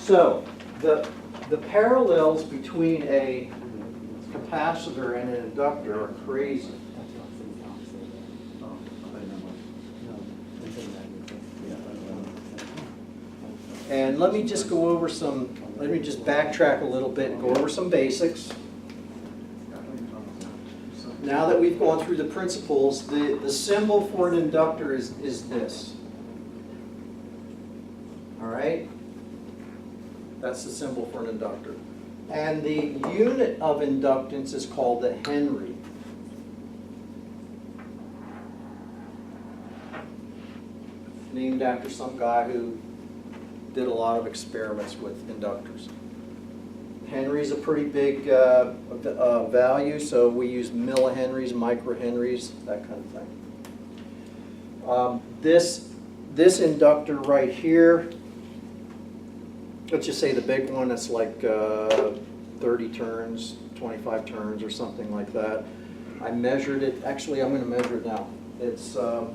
So the parallels between a capacitor and an inductor are crazy. And let me just go over some, let me just backtrack a little bit and go over some basics. Now that we've gone through the principles, the symbol for an inductor is this. All right? That's the symbol for an inductor. And the unit of inductance is called the Henry. Named after some guy who did a lot of experiments with inductors. Henry's a pretty big value, so we use millihenries, microhenries, that kind of thing. This inductor right here, let's just say the big one, that's like 30 turns, 25 turns or something like that. I measured it, actually I'm going to measure it now. It's, I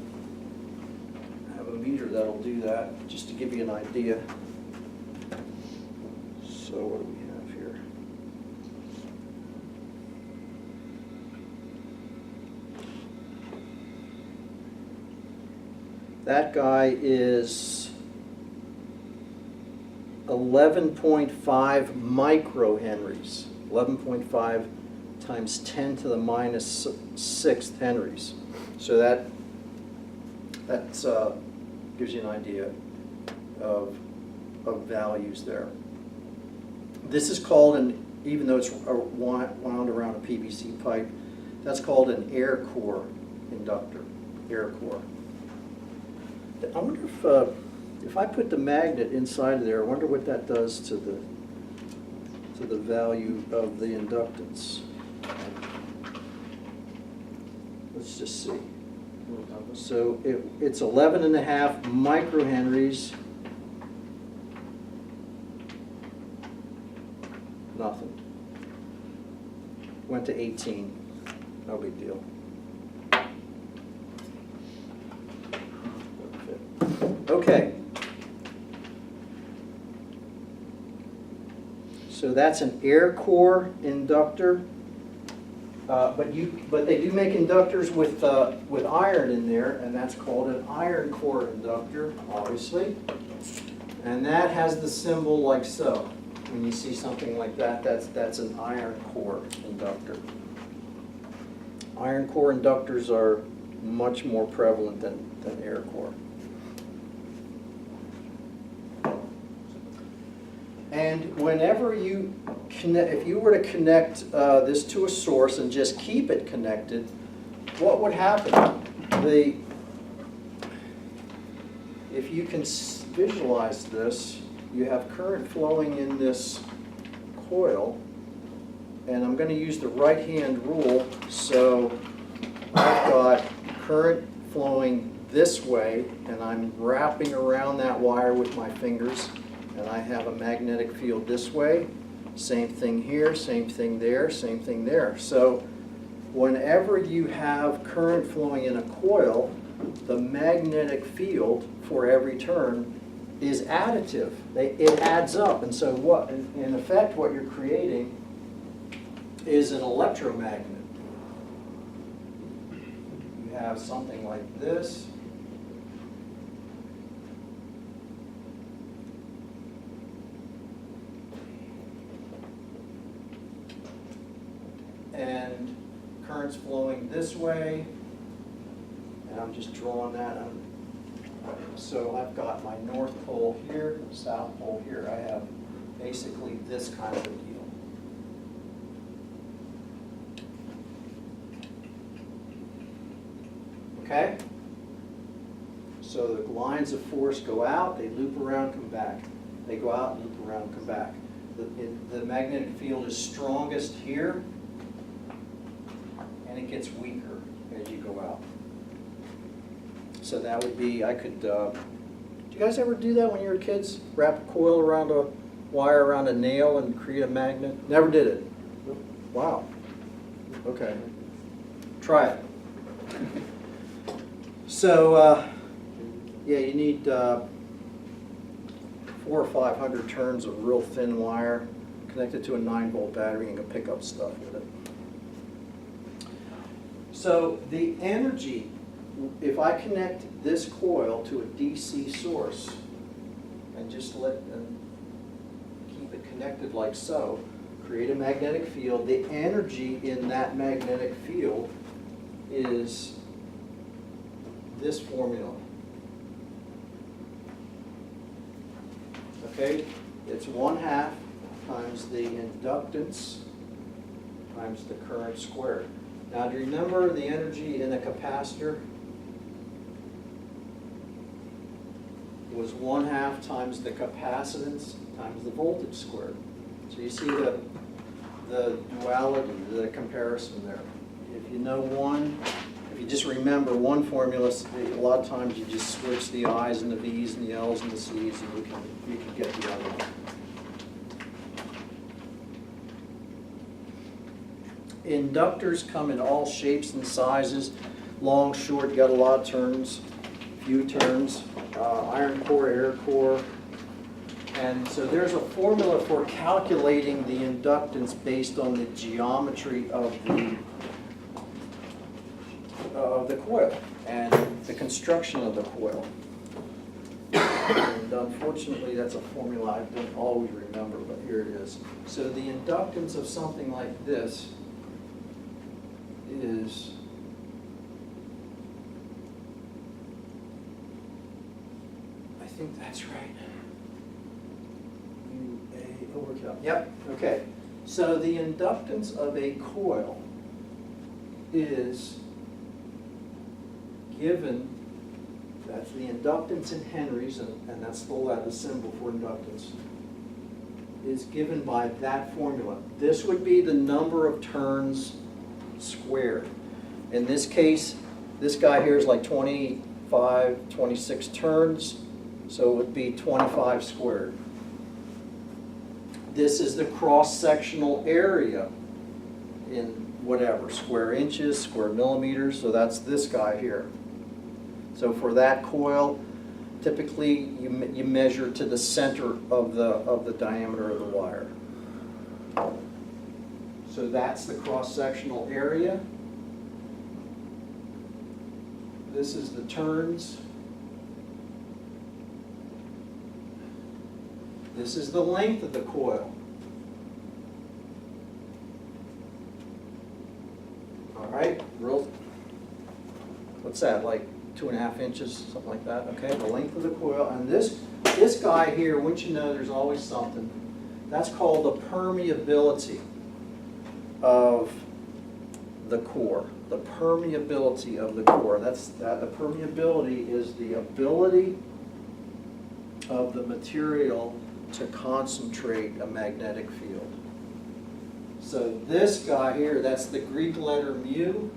have a meter that'll do that, just to give you an idea. So what do we have here? That guy is 11.5 microhenries, 11.5 times 10 to the minus 6th henries. So that gives you an idea of values there. This is called even though it's wound around a PVC pipe, that's called an air core inductor, air core. I wonder if I put the magnet inside of there, I wonder what that does to the value of the inductance. Let's just see. So it's 11.5 microhenries. Nothing. Went to 18. No big deal. Okay. So that's an air core inductor. But they do make inductors with iron in there, and that's called an iron core inductor, obviously. And that has the symbol like so. When you see something like that, that's an iron core inductor. Iron core inductors are much more prevalent than air core. And whenever you connect, if you were to connect this to a source and just keep it connected, what would happen? If you can visualize this, you have current flowing in this coil, and I'm going to use the right-hand rule, so I've got current flowing this way, and I'm wrapping around that wire with my fingers, and I have a magnetic field this way. Same thing here, same thing there, same thing there. So whenever you have current flowing in a coil, the magnetic field for every turn is additive. It adds up. And so what, in effect, what you're creating is an electromagnet. You have something like this. And current's flowing this way, and I'm just drawing that. So I've got my north pole here, south pole here. I have basically this kind of a deal. Okay? So the lines of force go out, they loop around, come back. They go out, loop around, come back. The magnetic field is strongest here, and it gets weaker as you go out. So that would be, I could, did you guys ever do that when you were kids? Wrap a coil around a wire around a nail and create a magnet? Never did it. Wow. Okay. Try it. So, yeah, you need 400 or 500 turns of real thin wire connected to a 9-volt battery and can pick up stuff with it. So the energy, if I connect this coil to a DC source and just keep it connected like so, create a magnetic field, the energy in that magnetic field is this formula. Okay, it's 1/2 times the inductance times the current squared. Now, do you remember the energy in a capacitor? It was 1/2 times the capacitance times the voltage squared. So you see the duality, the comparison there. If you know one, if you just remember one formula, a lot of times you just switch the I's and the V's and the L's and the C's and you can get the other one. Inductors come in all shapes and sizes, long, short, got a lot of turns, few turns, iron core, air core. And so there's a formula for calculating the inductance based on the geometry of the coil and the construction of the coil. And unfortunately, that's a formula I don't always remember, but here it is. So the inductance of something like this is I think that's right. UA overkill. Yep, okay. So the inductance of a coil is given, that's the inductance in henries, and that's the Latin symbol for inductance, is given by that formula. This would be the number of turns squared. In this case, this guy here is like 25, 26 turns, so it would be 25 squared. This is the cross-sectional area in whatever, square inches, square millimeters, so that's this guy here. So for that coil, typically you measure to the center of the diameter of the wire. So that's the cross-sectional area. This is the turns. This is the length of the coil. All right, what's that, like 2.5 inches, something like that? Okay, the length of the coil. And this guy here, wouldn't you know, there's always something. That's called the permeability of the core. The permeability of the core. The permeability is the ability of the material to concentrate a magnetic field. So this guy here, that's the Greek letter mu.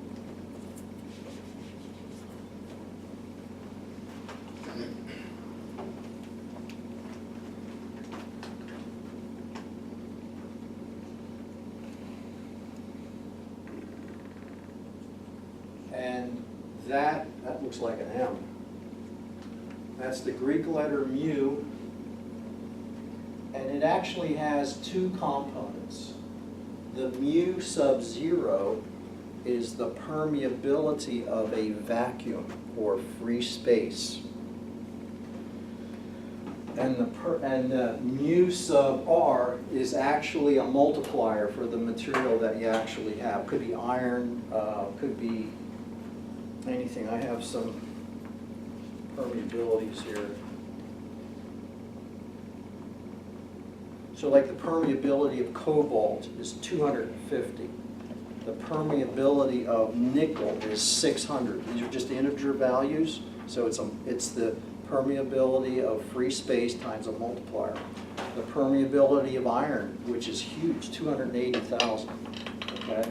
And that looks like an M. That's the Greek letter mu. And it actually has two components. The mu sub 0 is the permeability of a vacuum or free space. And the mu sub r is actually a multiplier for the material that you actually have. Could be iron, could be anything. I have some permeabilities here. So like the permeability of cobalt is 250. The permeability of nickel is 600. These are just integer values. So it's the permeability of free space times a multiplier. The permeability of iron, which is huge, 280,000. Okay?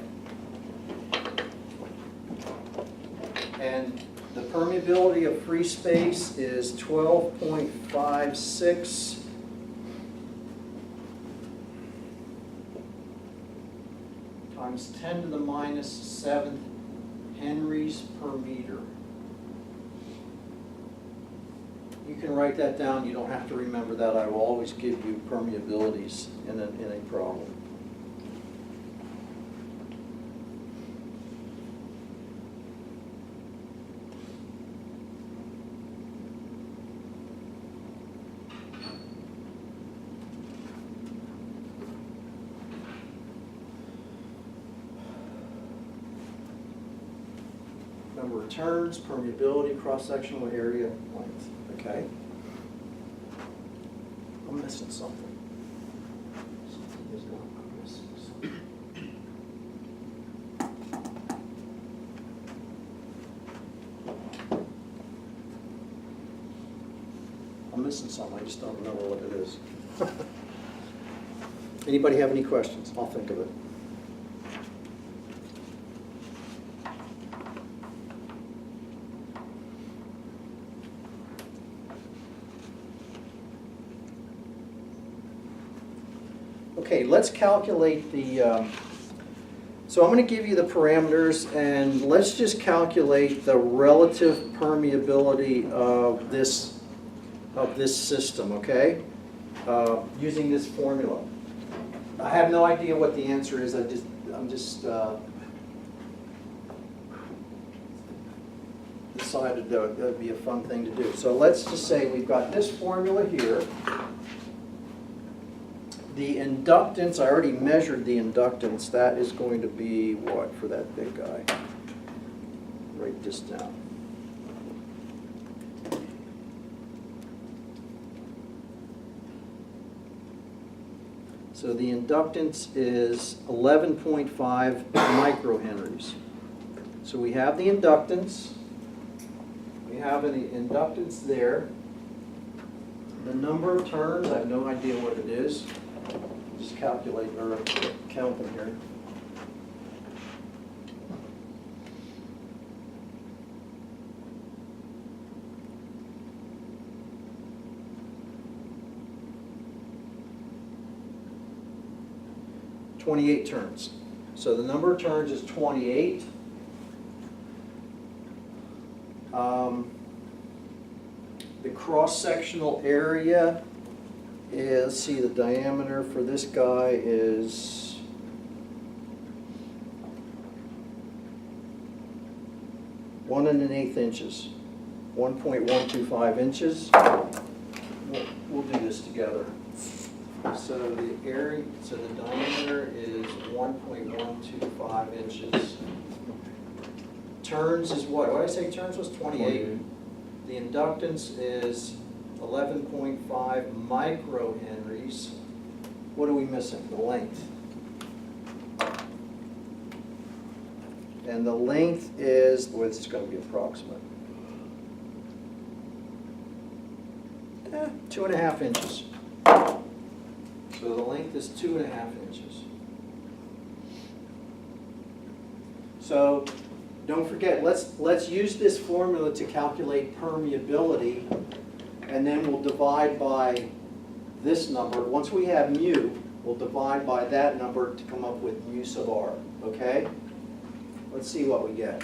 And the permeability of free space is 12.56 times 10 to the minus 7th henries per meter. You can write that down. You don't have to remember that. I will always give you permeabilities in a problem. Number of turns, permeability, cross-sectional area, length. Okay. I'm missing something. Something is not, I'm missing something. I'm missing something, I just don't remember what it is. Anybody have any questions? I'll think of it. Okay, let's calculate the, so I'm going to give you the parameters, and let's just calculate the relative permeability of this system, okay? Using this formula. I have no idea what the answer is, I'm just decided that would be a fun thing to do. So let's just say we've got this formula here. The inductance, I already measured the inductance. That is going to be what for that big guy? Write this down. So the inductance is 11.5 microhenries. So we have the inductance. We have the inductance there. The number of turns, I have no idea what it is. Just calculate or count them here. "28 turns. So the number of turns is 28. The cross-sectional area is, see, the diameter for this guy is 1 1/8 inches, 1.125 inches. We'll do this together. So the area, so the diameter is 1.125 inches. Turns is what? What did I say turns was? 28. The inductance is 11.5 microhenries. What are we missing? The length. And the length is, well, it's going to be approximate. 2.5 inches. So the length is 2.5 inches. So don't forget, let's use this formula to calculate permeability, and then we'll divide by this number. Once we have mu, we'll divide by that number to come up with mu sub r, okay? Let's see what we get.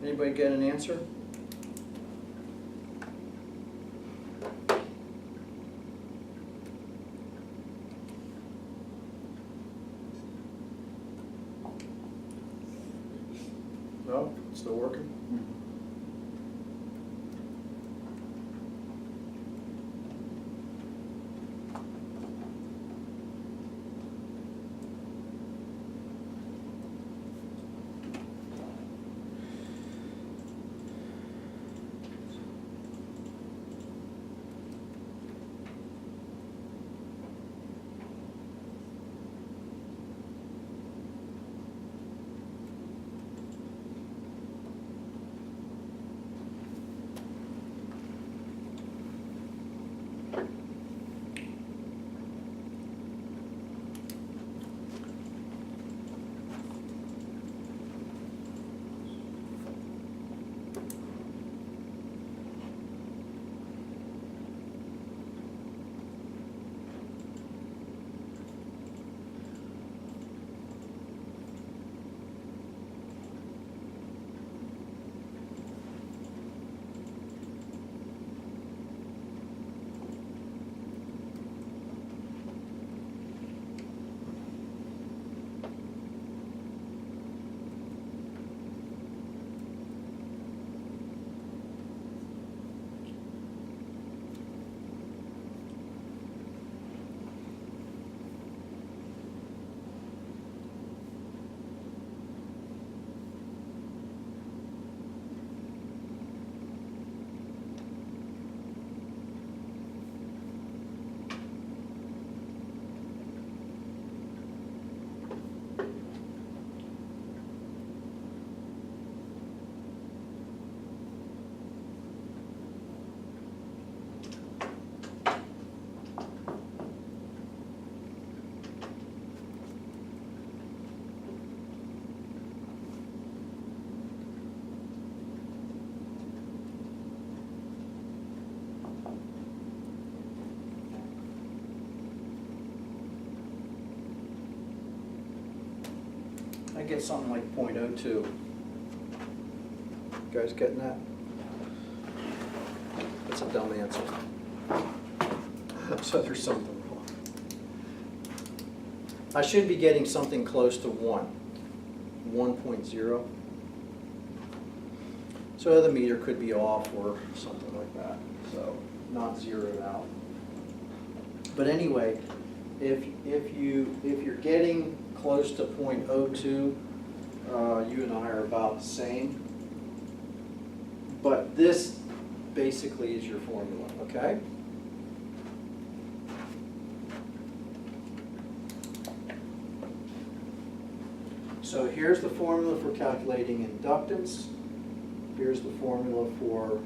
Anybody get an answer? No? Still working? I get something like 0.02. You guys getting that? That's a dumb answer. So there's something wrong. I should be getting something close to 1.0. So the meter could be off or something like that, so not zeroed out. But anyway, if you're getting close to 0.02, you and I are about the same. But this basically is your formula, okay? So here's the formula for calculating inductance. Here's the formula for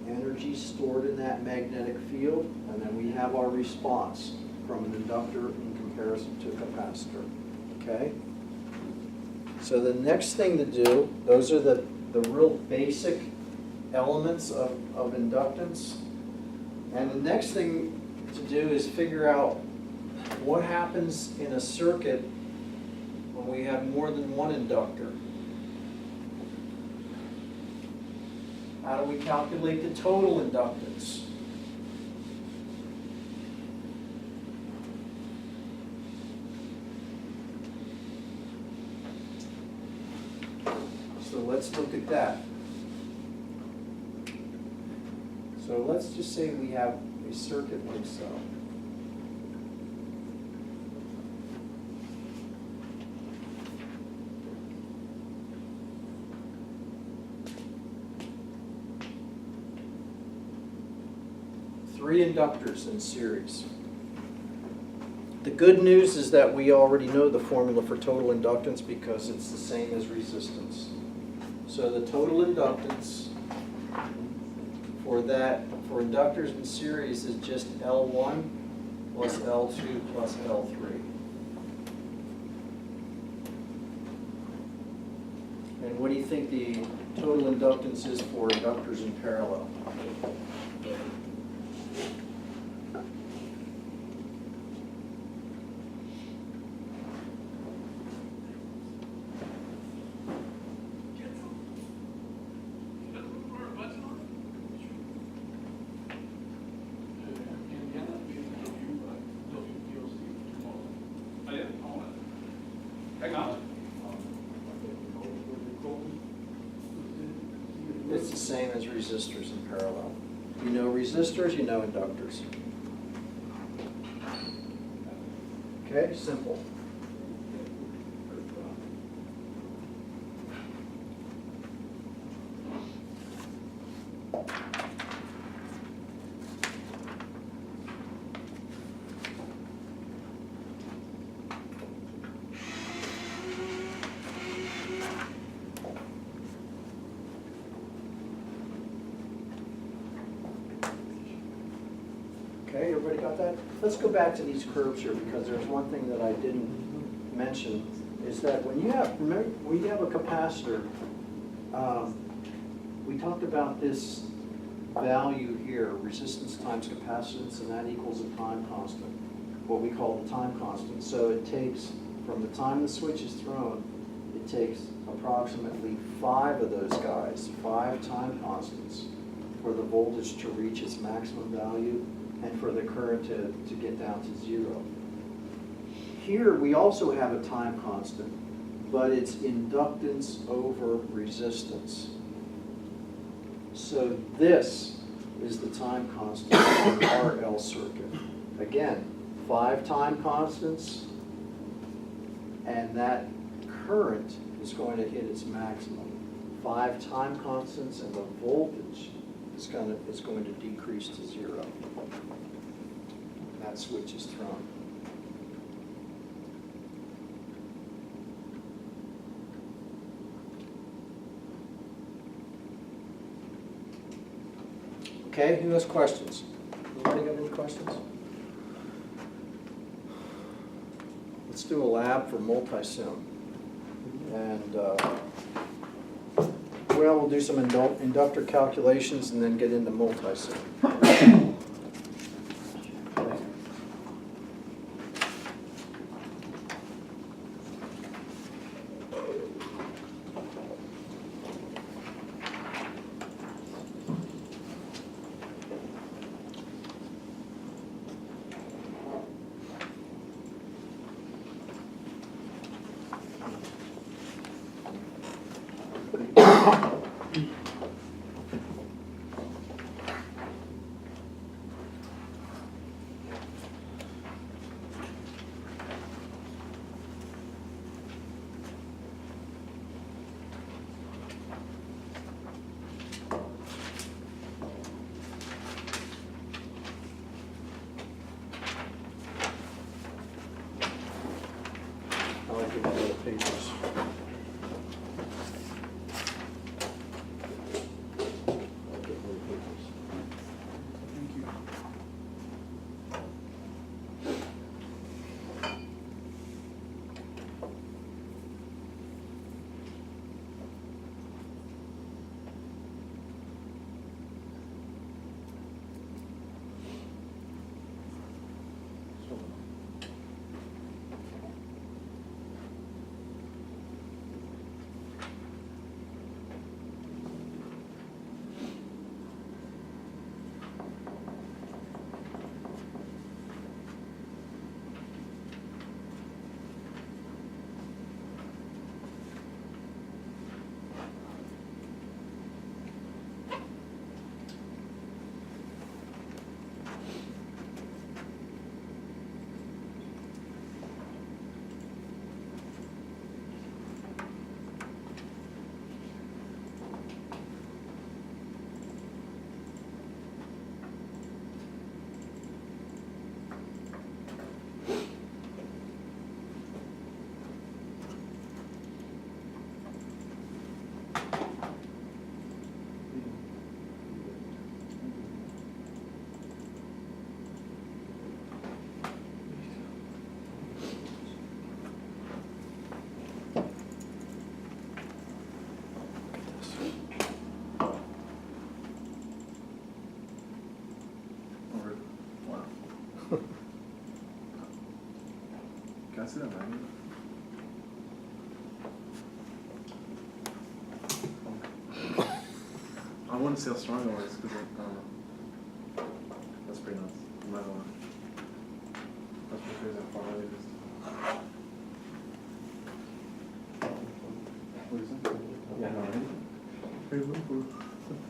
energy stored in that magnetic field. And then we have our response from an inductor in comparison to a capacitor, okay? So the next thing to do, those are the real basic elements of inductance. And the next thing to do is figure out what happens in a circuit when we have more than one inductor. How do we calculate the total inductance? So let's look at that. So let's just say we have a circuit like so. Three inductors in series. The good news is that we already know the formula for total inductance because it's the same as resistance. So the total inductance for inductors in series is just L1 plus L2 plus L3. And what do you think the total inductance is for inductors in parallel? same as resistors in parallel. You know resistors, you know inductors. Okay, simple. Okay, everybody got that? Let's go back to these curves here, because there's one thing that I didn't mention, is that when you have, remember, when you have a capacitor, we talked about this value here, resistance times capacitance, and that equals a time constant, what we call the time constant. So it takes, from the time the switch is thrown, it takes approximately 5 of those guys, 5 time constants, for the voltage to reach its maximum value and for the current to get down to 0. Here we also have a time constant, but it's inductance over resistance. So this is the time constant of the RL circuit. Again, 5 time constants, and that current is going to hit its maximum. 5 time constants, and the voltage is going to decrease to 0. That switch is thrown. Okay, who has questions? Anybody got any questions? Let's do a lab for multi-sim. And we'll do some inductor calculations and then get into multi-sim. I like to get the papers. Can I see that magnet? I want to see how strong it was because I don't know. That's pretty nuts. I'm not gonna lie. That's pretty crazy how far away it is. What is it? Yeah, no, right? Hey, look, It's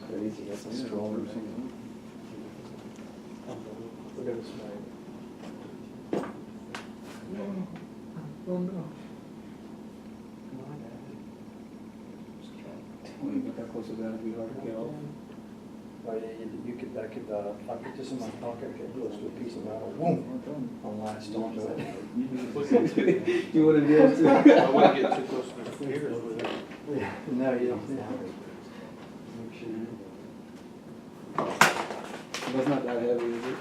crazy, that's a strong. Look at this man. Oh, no. Come on, Dad. When you get that close to that, it'd be hard to get off. Oh, yeah, you could, I could, if I put this in my pocket, I could do this with a piece of metal, boom, I'll latch onto it. You wanna do it too? I wouldn't get too close to the computers with it. No, you don't. Make sure you. That's not that heavy, is it?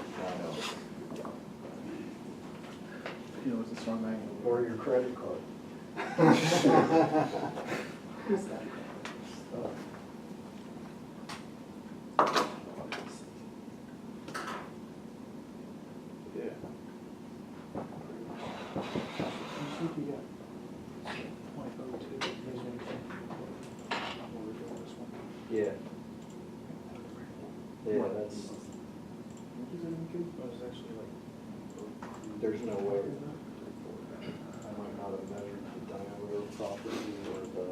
You know, it's a strong magnet. Or your credit card. Yeah. Yeah. Yeah, that's, there's no way. I might not have measured the diameter properly or the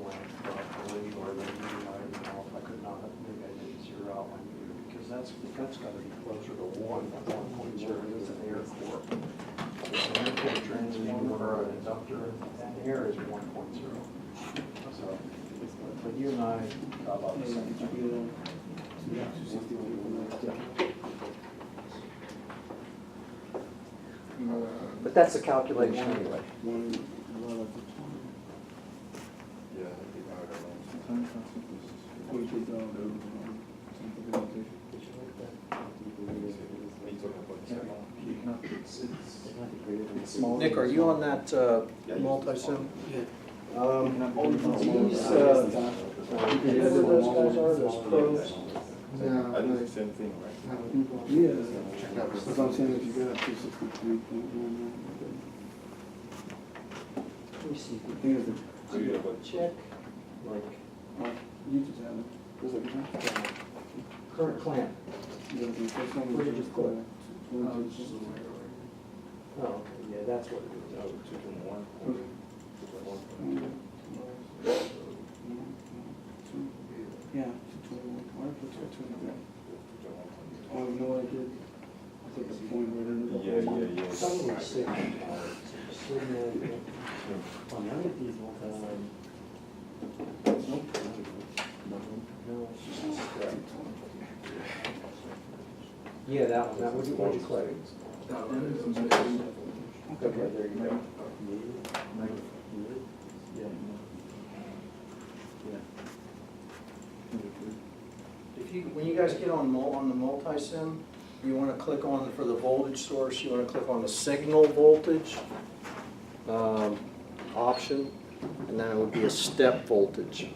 length properly or the, I could not, maybe I didn't zero out my meter because that's gotta be closer to 1 than 1.0 is an air core. So an air core transformer or an inductor, and air is 1.0. So, but you and I got about the same thing. But that's the calculation anyway. Yeah, that'd be hard Nick, are you on that multi-sim? These, whoever those guys are, those pros, No, I do the same thing, right? yeah, that's what I'm saying, if you got 263.19. let me see. The thing is, So you have what? Check, like, you just have it. Just like that. current clamp. You gotta be first one. Where did you put it? Oh, Oh, okay, yeah, that's what it is. No, 2.1. yeah, 221. Why did I put 221? Oh, you know what I did? I put the point right under the. Yeah. Some of these signal, None of these ones are like. No, it's just. yeah, that one, that one, what'd you click? Okay, there you go. If you, when you guys get on the multi-sim, you wanna click on, for the voltage source, you wanna click on the signal voltage, option, and then it would be a step voltage.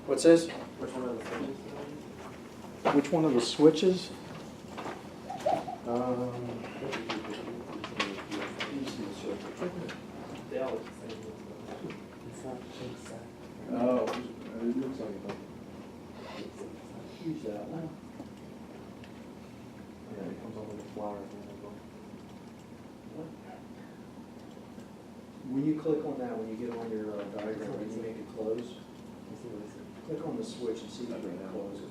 What's this? Which one of the switches? Which one of the switches? They all look the same. It's not exact. Oh. It looks like it. Use that one. Yeah, it comes over the flowers and everything. When you click on that, when you get on your diagram, when you make it close, You see what it says? click on the switch and see if you can close it.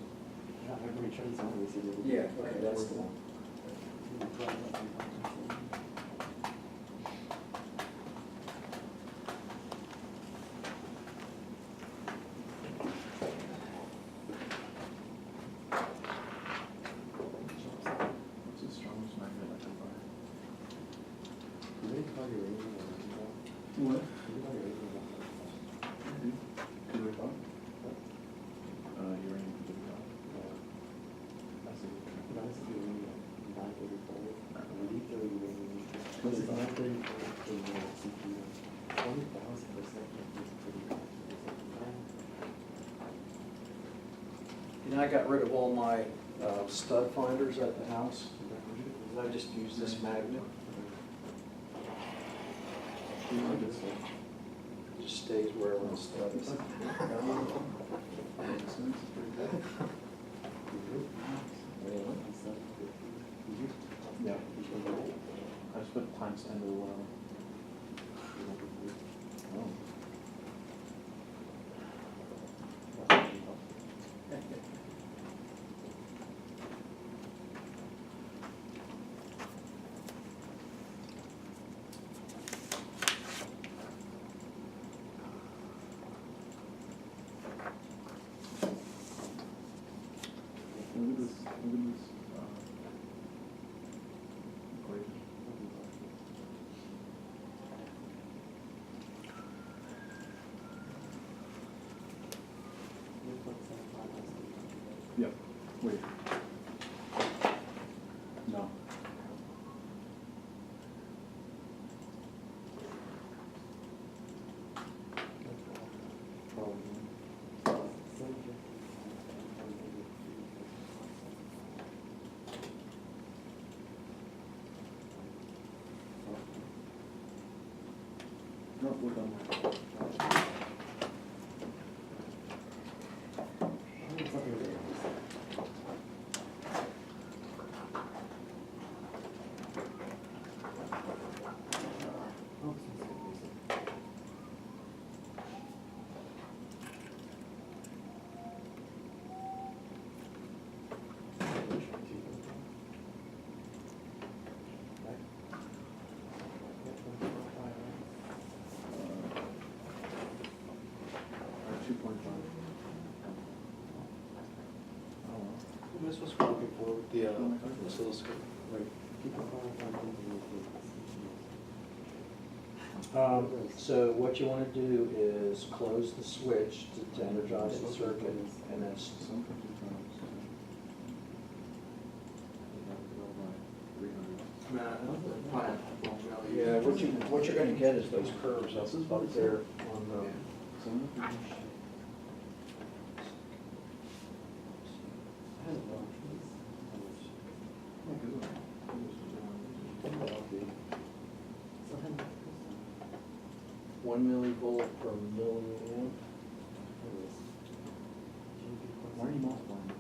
Yeah, everybody turns on, we see the. Yeah, okay, that's the one. What's the strongest magnet I can buy? Do they call your rating or anything? What? Do they call your rating or anything? Could we buy? Uranium could we buy? That's it. That's the rating of 934. Lethal uranium. What's it, 934 for the CPU? 20,000 per second is pretty good. And I got rid of all my stud finders at the house. I just use this magnet. It just stays wherever the stud is. Makes sense, pretty good. Yeah. I just put times 10 to 11. Oh. Look at this, equation. Yep, wait. No. No, we're done. Two point five. Oh, well. Am I supposed to be looking for with the oscilloscope? So what you want to do is close the switch to energize the circuit, and then Some 50 times. yeah, what you're going to get is those curves up there on the. One millivolt per milliamp. Why are you multiplying?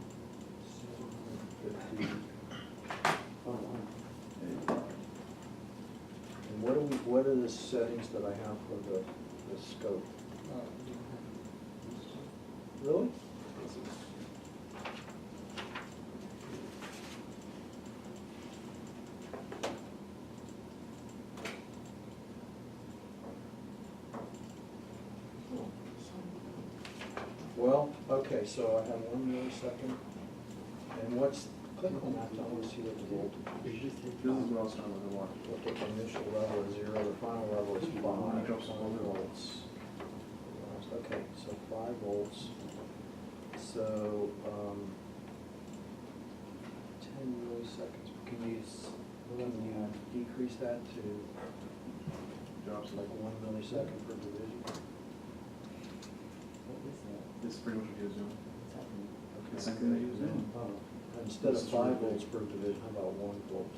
And what are the settings that I have for the scope? Really? Well, okay, so I have 1 millisecond. And what's, click on that, I want to see what the voltage is. This is what I was trying to watch. Look at the initial level is 0, the final level is 5 Drops all the way. volts. Okay, so 5 volts. So, 10 milliseconds. Can you decrease that to Drops like 1 millisecond per division? This is pretty much what he was doing. Okay. The same thing that he was doing. Instead of 5 volts per division, how about 1 volt?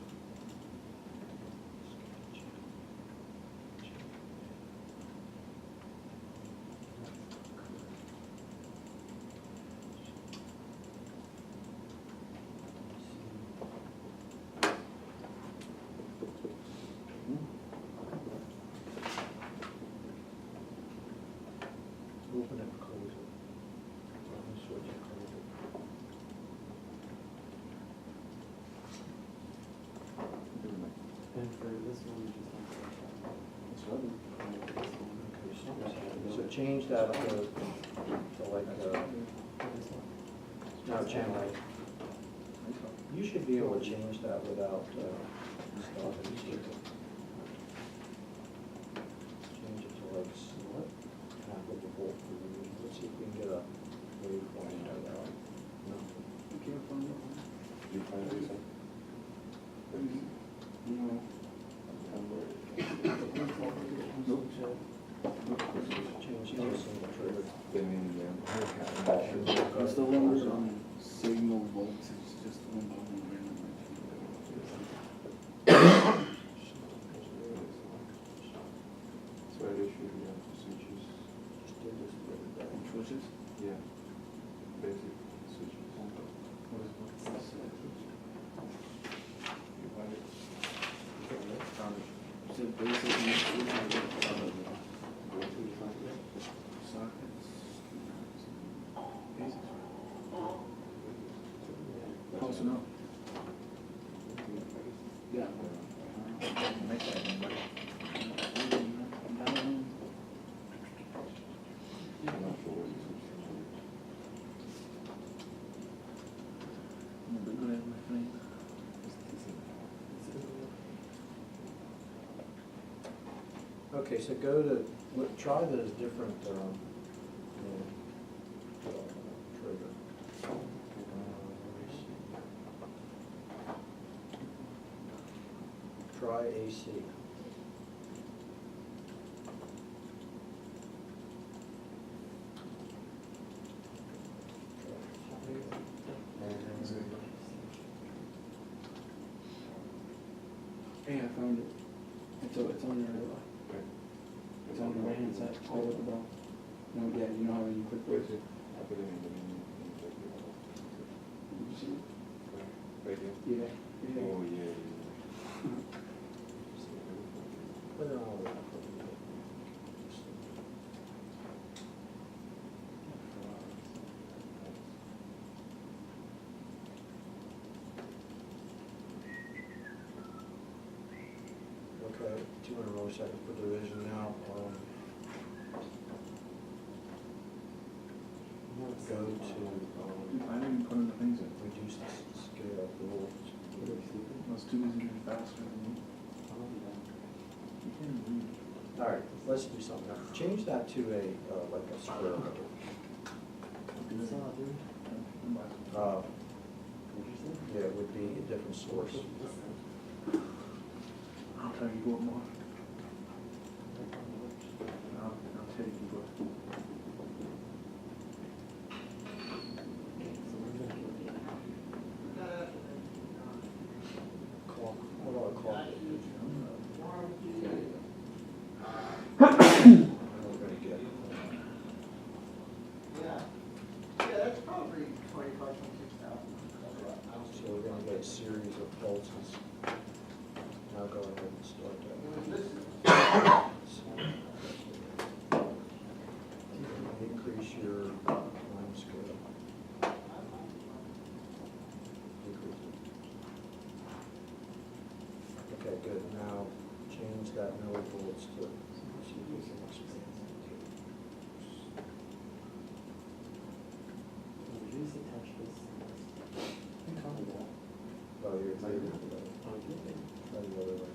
Open and close it. Switch and close it. And for this one, you just So change that up to like, now channel 8. You should be able to change that without, stopping. Change it to like, half of a volt per division. Let's see if we can get a waveform out of that. No. You can't find it. You find this one? No. Change it to a single trigger. It's the one signal voltage, just one by one random. So I guess you have switches. Just do this the other day. Switches? Yeah. Basic switches. What is it? Make that one, buddy. I'm not sure what you switched to. But go ahead, my friend. Okay, so go to, try the different, trigger. Try AC. Hey, I found it. It's on your, it's on the right hand side, all at the bottom. No, yeah, you know how when you click Wait, those. I put it in the menu. You see it? Right here? Yeah, yeah. Oh, yeah. Put it on. Okay, 200 milliseconds per division now. Go to I didn't even put in the things in. reduce the scale rule. I was too busy doing faster than you. You can't read. All right, let's do something. Change that to a, like a square. Yeah, it would be a different source. I'll tell you what more. I'll tell you what. Clock, what do I call it? We're gonna get, That's probably 25, 26,000. so we're gonna get a series of pulses. Now go ahead and start that. Increase your time scale. Decrease it. Okay, good. Now change that millivolts to. See if we can expand that to. Oh, you're trying the other way. Try the other way.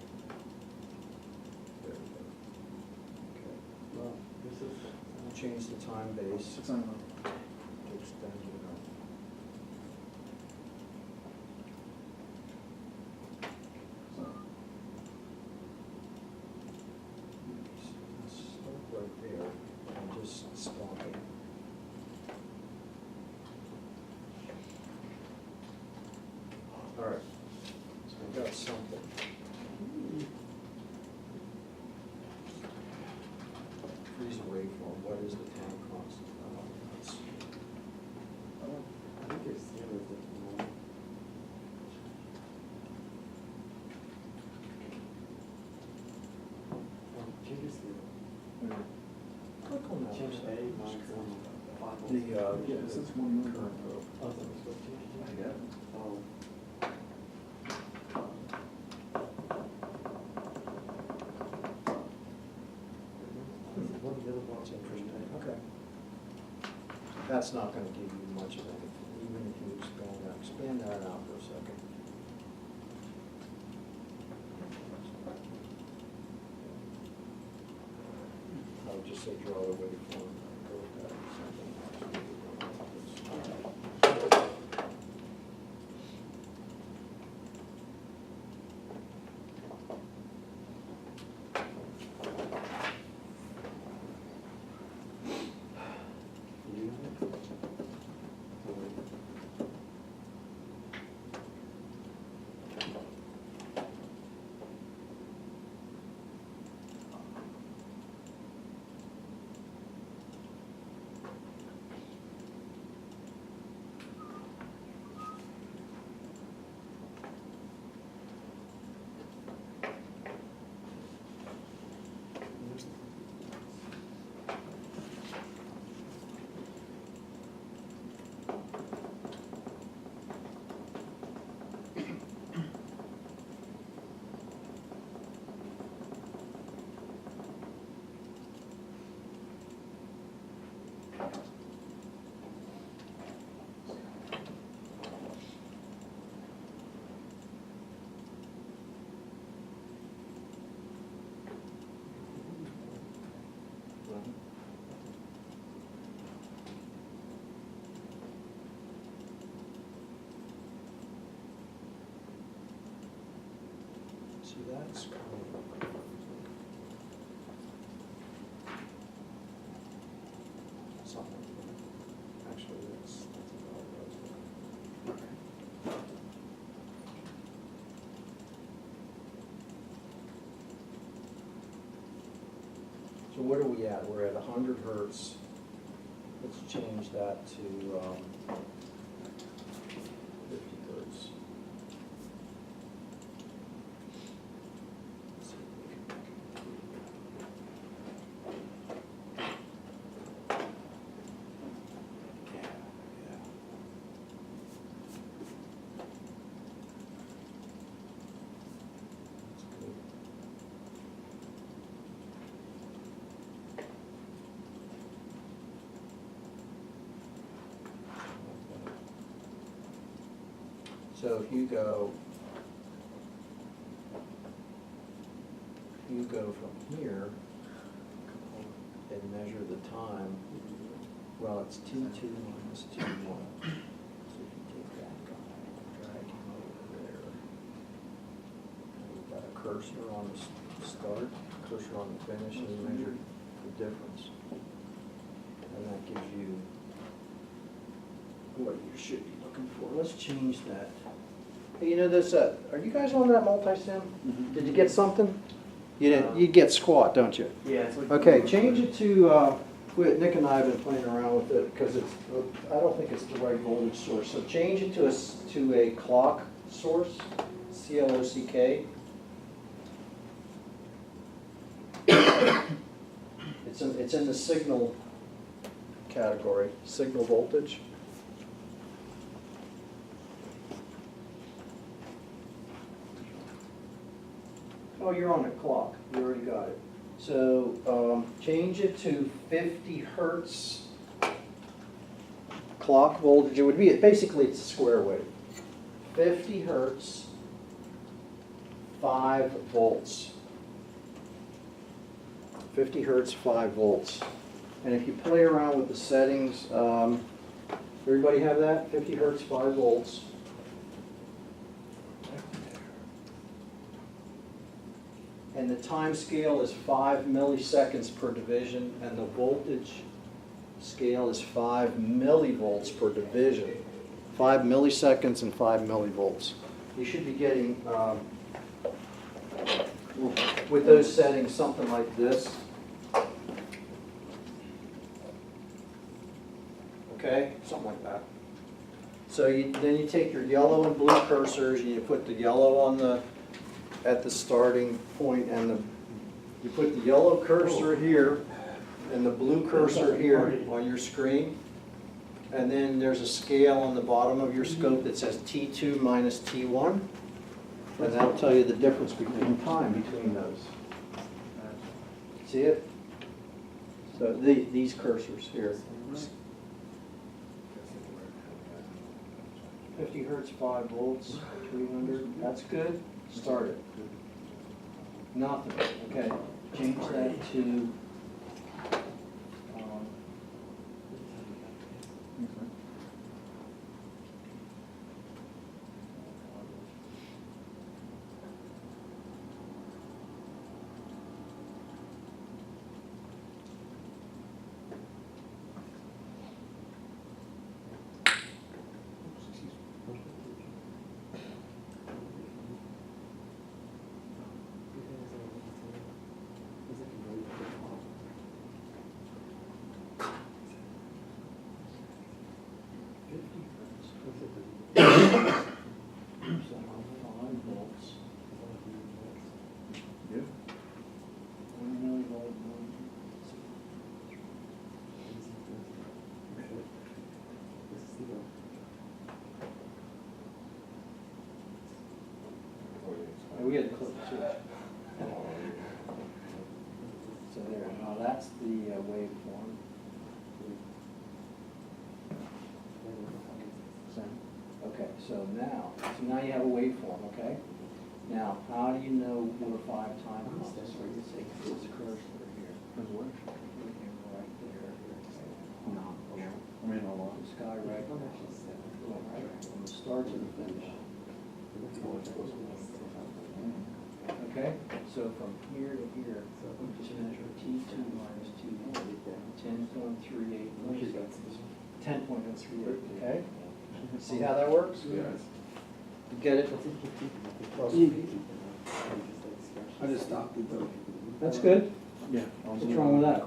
There we go. Okay. Change the time base It's on to extend it out. Stop right there and just stop it. All right, so we got something. Freeze waveform, what is the time constant? That's- I think it's zero at the moment. Change this to. Click on that. Change A minus 5. The, Yeah, it says 1 million. current probe. Oh, that was supposed to change it? I got it. Oh. What are the other That's ones? interesting, okay. That's not gonna give you much of anything, even if you expand that out for a second. I would just say draw the waveform, go with that. You have it? See, that's cool. Something. Actually, that's about right. So what are we at? We're at 100 hertz. Let's change that to 50 hertz. Let's see if we can make it. Yeah, yeah. That's good. So if you go from here and measure the time, well, it's T2 minus T1. So if you take that guy, drag him over there. And you've got a cursor on the start, cursor on the finish, and you measure the difference. And that gives you what you should be looking for. Let's change that. Hey, you know this, are you guys on that multi-sim? Did you get something? You didn't, you get squat, don't you? Yeah, it's like. Okay, change it to, Nick and I have been playing around with it because it's, I don't think it's the right voltage source. So change it to a clock source, C-L-O-C-K. It's in the signal category, signal voltage. Oh, you're on a clock, you already got it. So, change it to 50 hertz clock voltage. It would be, basically it's a square wave. 50 hertz, 5 volts. 50 hertz, 5 volts. And if you play around with the settings, everybody have that? 50 hertz, 5 volts. And the time scale is 5 milliseconds per division, and the voltage scale is 5 millivolts per division. 5 milliseconds and 5 millivolts. You should be getting, with those settings, something like this. Okay, something like that. So then you take your yellow and blue cursors, and you put the yellow on at the starting point, and you put the yellow cursor here and the blue cursor here on your screen. And then there's a scale on the bottom of your scope that says T2 minus T1. And that'll tell you the difference between time between those. See it? So these cursors here. 50 hertz, 5 volts, 300, that's good. Start it. Nothing, okay. Change that to, we had to click the switch. So there, now that's the waveform. Okay, so now you have a waveform, okay? Now, how do you know what a 5 time is? That's where you say this cursor here. Right there. No. I mean, a lot. This guy right there. Right, from the start to the finish. Okay, so from here to here, we just measure T2 minus T1, 10.38. 10.038, okay? See how that works? Yeah. You get it? I just stopped it though. That's good. Yeah. What's wrong with that?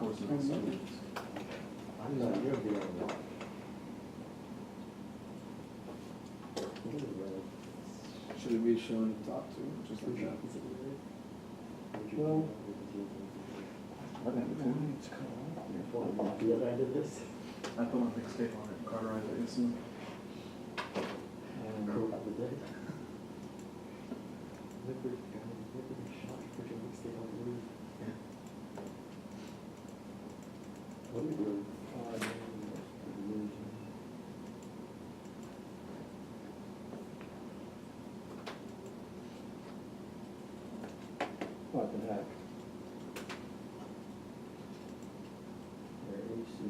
Should it be shown at the top too, just like that? Well, I put my big tape on it, cauterize it instantly. what the heck? There, AC.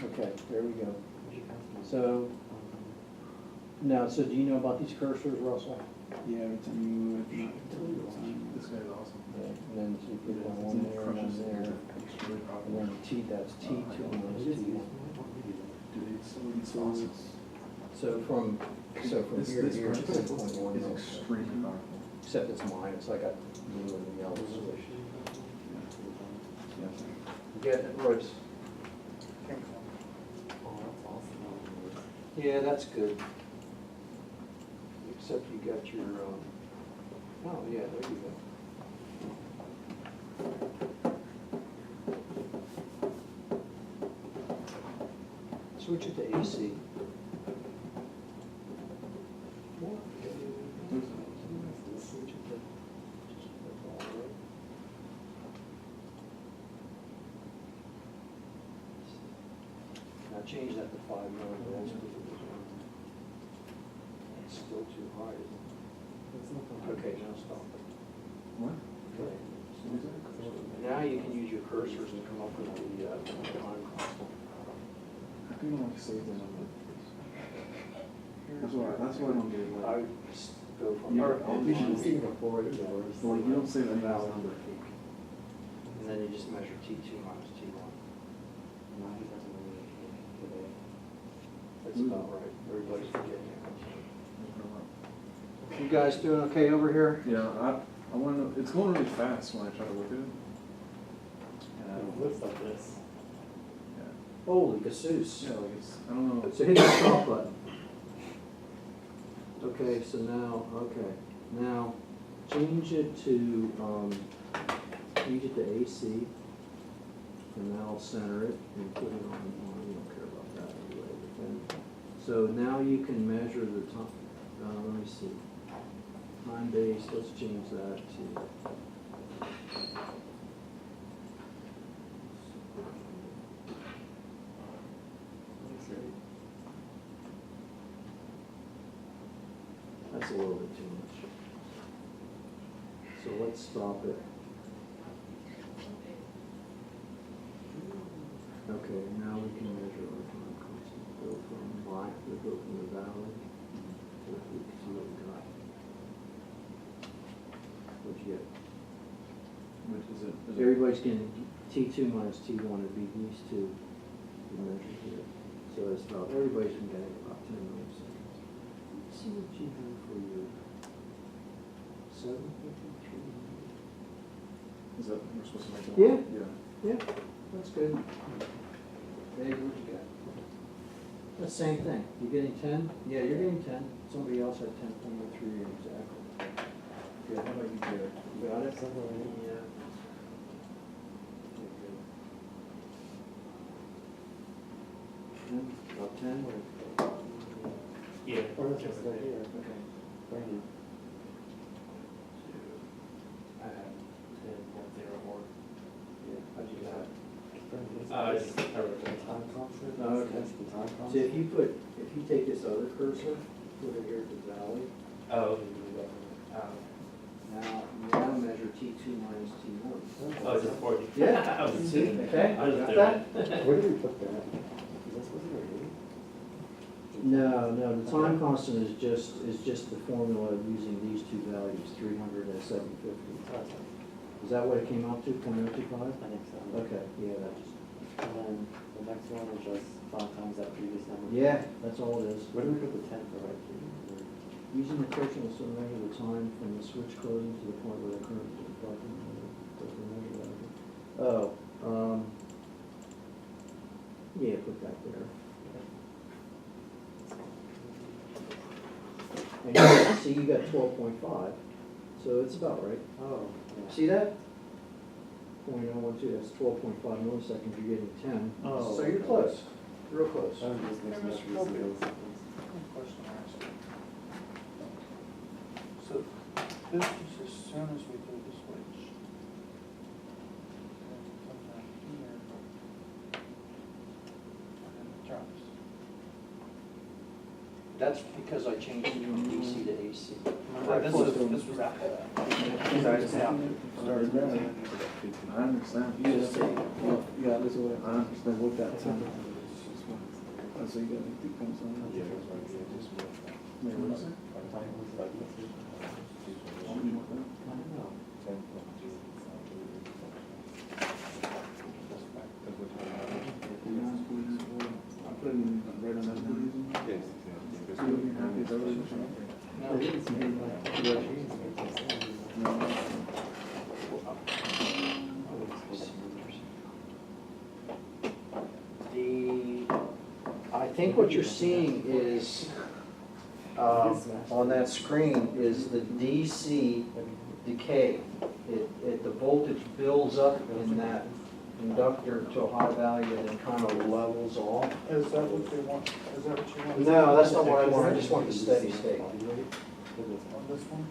Okay, there we go. So, now, so do you know about these cursors, Russell? Yeah, every time you move it, not This guy's awesome. And then so you put it on one there and one there, It's really and popular. then T, that's T2 minus T1. Dude, it's awesome. So from here to here, it's 10.1 is mils. extremely powerful. Except it's minus, I got blue and yellow switch. Yeah. You get it, Royce? Yeah, that's good. Except you got your, oh, yeah, there you go. Switch it to AC. Switch it to just put it all right. Now change that to 5 millivolts. It's still too high, isn't it? Okay, now stop it. What? Okay. Now you can use your cursors to come up with the time constant. I think I want to save the number. That's why I don't get it. I would just go from Yeah. there. You should see before it goes. Well, you don't save any Valid number. And then you just measure T2 minus T1. That's about right. Everybody's getting it. You guys doing okay over here? Yeah, I want to know, it's going really fast when I try to look at it. It looks like this. Yeah. Holy cassous. Yeah, like it's, I don't know. So hit the stop button. Okay, so now change it to, AC, and that'll center it and put it on, you don't care about that anyway. But then, so now you can measure the time, let me see. Time base, let's change that to. That's a little bit too much. So let's stop it. Okay, now we can measure our time constant. Go from line, we go from the valley to the peak, see what we got. What'd you get? Which is it? So everybody's getting T2 minus T1 would be these two we measured here. So it's about, everybody's been getting about 10 milliseconds. Let's see what you have for your 753. Is that, we're supposed to make it? Yeah. Yeah. Yeah, that's good. Dave, what you got? The same thing. You getting 10? Yeah, you're getting 10. Somebody else had 10.03 exactly. Good. How about you, Jared? You got it? Yeah. About 10? Yeah. Or that's just right here. Okay. Right here. I have 10.04. Yeah, how'd you got it? It's time constant. Oh, okay. That's the time constant. So if you take this other cursor, put it here at the valley, Oh. Now, you want to measure T2 minus T1. Oh, it's a 40. Yeah. I was See, okay, I was got doing that? it. Where did we put that? Is that supposed to be No, the time constant is just the formula of using these two values, 300 and 750. Is that what it came out to, 0.025? I think so. Okay, yeah, that's, And then the next one is just 5 times that previous number. yeah, that's all it is. Where do we put the 10 for right here? Using the quotient to measure the time from the switch closing to the point where the current is plugged in. Oh, yeah, put that there. And see, you got 12.5, so it's about right. Oh, yeah. See that? 0.012, that's 12.5 milliseconds, you're getting 10. Oh, So you're okay. close, real close. I was just mixing up these little seconds. Question I asked. So this is as soon as we do the switch. And it comes out here. And then it drops. That's because I changed it from DC to AC. Remember, this was after that. Sorry. Started there. I understand. You just say, yeah, this way. I understand. With that time. Oh, so you got like 3 points on that? Yeah, that's right, yeah, just more. Wait, what is it? I don't know. I put it in right on that one. Yes, So you'll be happy, is that what you're saying? I didn't see any, like, I think what you're seeing is, on that screen, is the DC decay. The voltage builds up in that inductor to a high value and then kind of levels off. Is that what they want? Is that what you want? No, that's not what I want, I just want the steady state. On this one?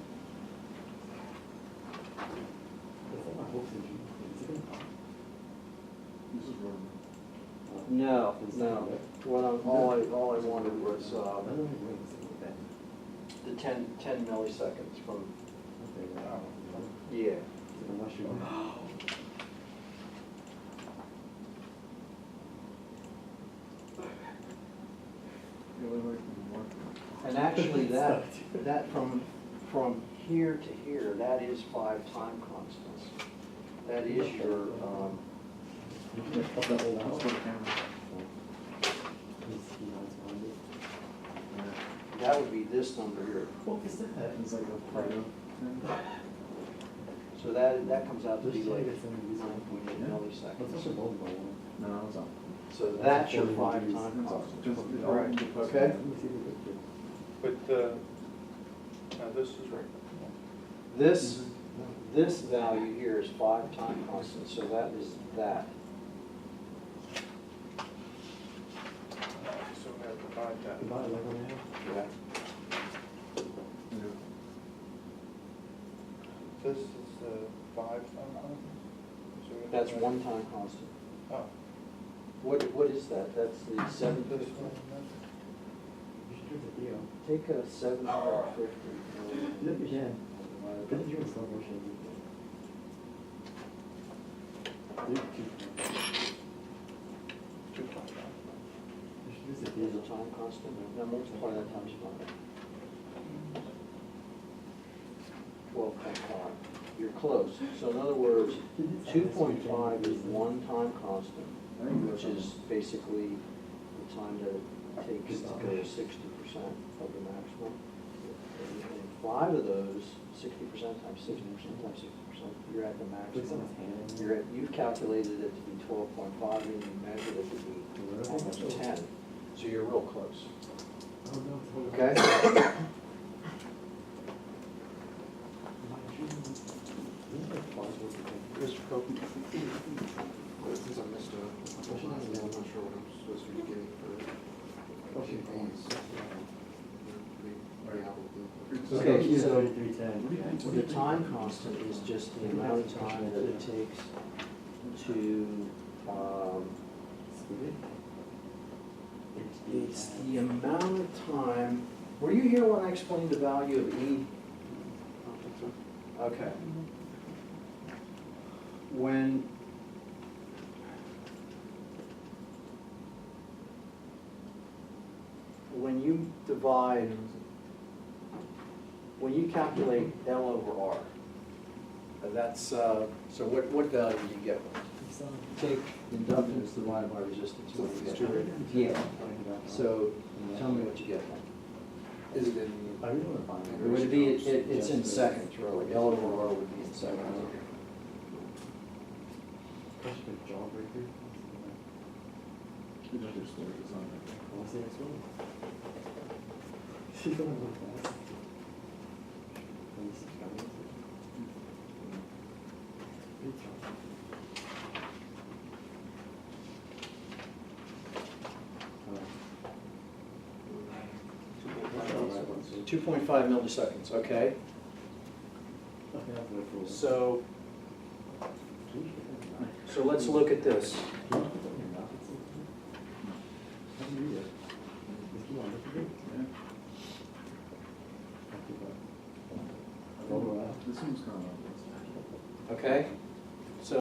This is wrong. No, all I wanted was, the 10 milliseconds from, yeah. Unless you want. And actually, that from here to here, that is 5 time constants. That is your, Let's go to camera. that would be this number here. What is that? It's like a part of. So that comes out to be Just like take it from these 9.8 What's milliseconds. up with both of them? No, I was off. So that's your 5 time constant. Just- Correct. Okay? Let me see the picture. But, now this is right. This value here is 5 time constant, so that is that. So we have to divide that. About 11.5? Yeah. This is 5 time constant? So we have to That's divide- 1 time constant. Oh, What is that? That's the this 750. one, You should do the deal. Take a 750. Look again. But you're in slow motion. two times. You should use the Is a deal. time constant, now multiply that times 5. 12.5. You're close. So in other words, 2.5 is 1 time constant, which is basically the time that it takes to go to 60% of the maximum. And 5 of those, 60% times 60% times 60%, you're at the Put maximum. someone's hand in You're there. at, you've calculated it to be 12.5, and you measured it to be almost 10. So you're real close. Oh, no, it's over. Okay? Mr. Copeland, since I missed a question, I'm not sure what I'm supposed to be getting for these. Okay, so 3310. the time constant is just the amount of time that it takes to, it's the amount of time Were you here when I explained the value of E? I don't think so. Okay. When you divide, when you calculate L over R, that's, so what value do you get? Take inductance divided by resistance. What do you get? Yeah. So tell me what you get. Is it in? I really wanna find It would be, it's in seconds, really. L over R would be in seconds. Question for jawbreaker. You know, there's stories on it. What's the next one? She's going with that. Let me see, can I miss it? Good job. Alright. 2.5 milliseconds, okay? Okay, I'll go for it. So let's look at this. Can you put that in your mouth? It's so good. How do you read it? If you want, look at it. I'll keep that. Roll it out. This one's kind of. Okay?